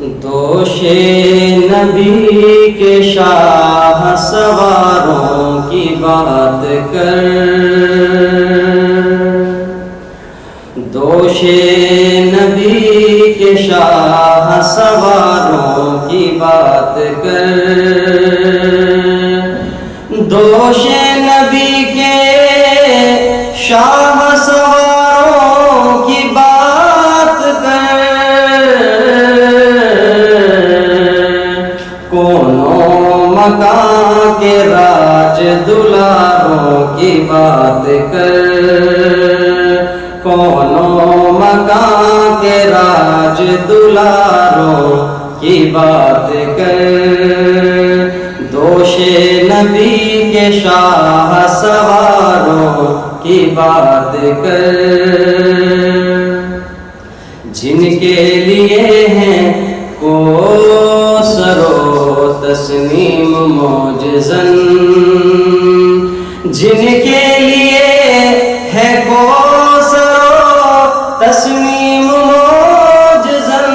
دوش نبی کے شاہ سواروں کی بات کر، دوش نبی کے شاہ سواروں کی بات کر، دوش نبی کے شاہ سواروں کی بات کر، کونوں مکان کے راج دلاروں کی بات کر، کونوں مکان کے راج دلاروں کی بات کر، دوش نبی کے شاہ سواروں کی بات کر، جن کے لیے ہیں کوثر و تسنیم معجزن، جن کے لیے ہے کوثر و تسنیم معجزن،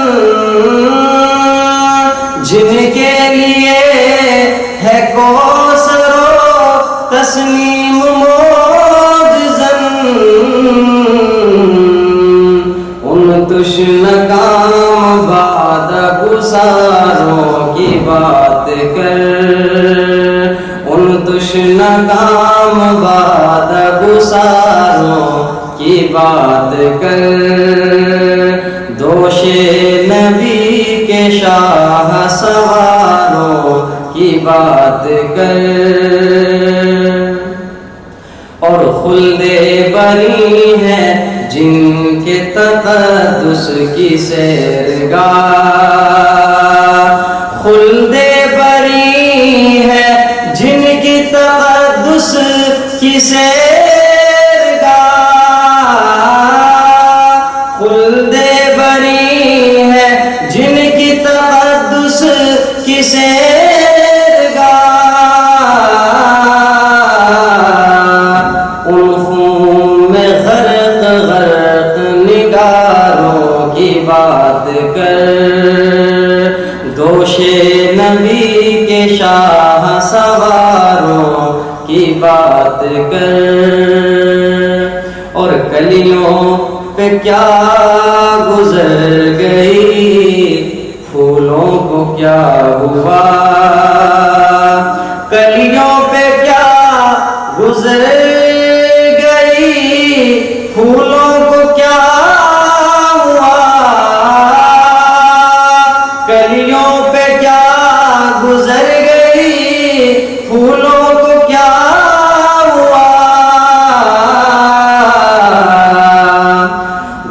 جن کے لیے ہے کوثر و تسنیم معجزن، ان تشنکام بعد گزاروں کی بات کر، ان تشنکام بعد گزاروں کی بات کر، دوش نبی کے شاہ سواروں کی بات کر، اور خلد بری ہے جن کے تقدس کی سیرگاہ، خلد بری ہے جن کی تقدس کی سیرگاہ، خلد بری ہے جن کی تقدس کی سیرگاہ، ان خون میں غرق غرق نگاروں کی بات کر، دوش نبی کے شاہ سواروں کی بات کر، اور کلیوں پہ کیا گزر گئی، پھولوں کو کیا ہوا، کلیوں پہ کیا گزر گئی، پھولوں کو کیا ہوا، کلیوں پہ کیا گزر گئی، پھولوں کو کیا ہوا،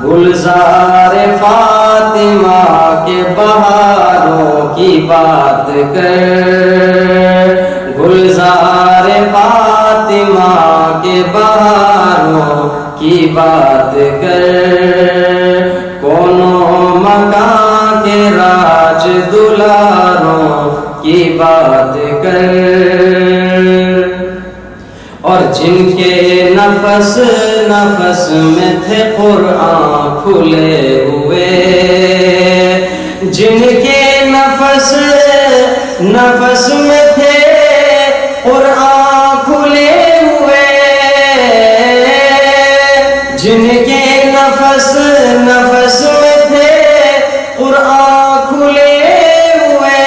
گلزار فاطمہ کے بہاروں کی بات کر، گلزار فاطمہ کے بہاروں کی بات کر، کونوں مکان کے راج دلاروں کی بات کر، اور جن کے نفس نفس میں تھے قرآن کھلے ہوئے، جن کے نفس نفس میں تھے قرآن کھلے ہوئے، جن کے نفس نفس میں تھے قرآن کھلے ہوئے،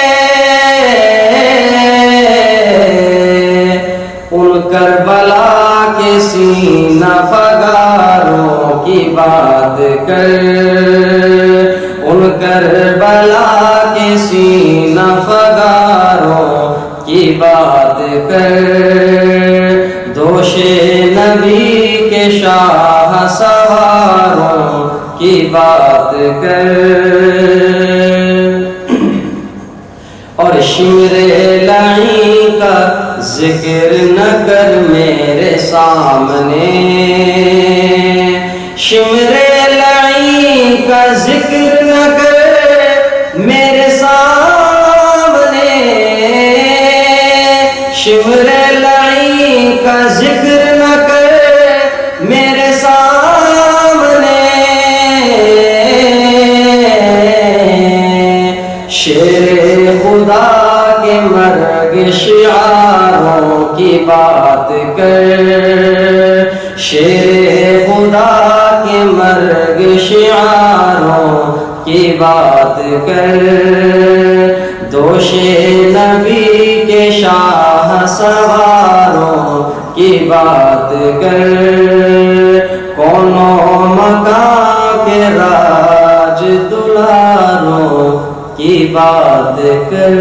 ان کربلا کے سینہ فگاروں کی بات کر، ان کربلا کے سینہ فگاروں کی بات کر، دوش نبی کے شاہ سواروں کی بات کر، اور شمر لعیں کا ذکر نہ کر میرے سامنے، شمر لعیں کا ذکر نہ کر میرے سامنے، شمر لعیں کا ذکر نہ کر میرے سامنے، شیر خدا کے مرگ شعاروں کی بات کر، شیر خدا کے مرگ شعاروں کی بات کر، دوش نبی کے شاہ سواروں کی بات کر، کونوں مکان کے راج دلاروں کی بات کر۔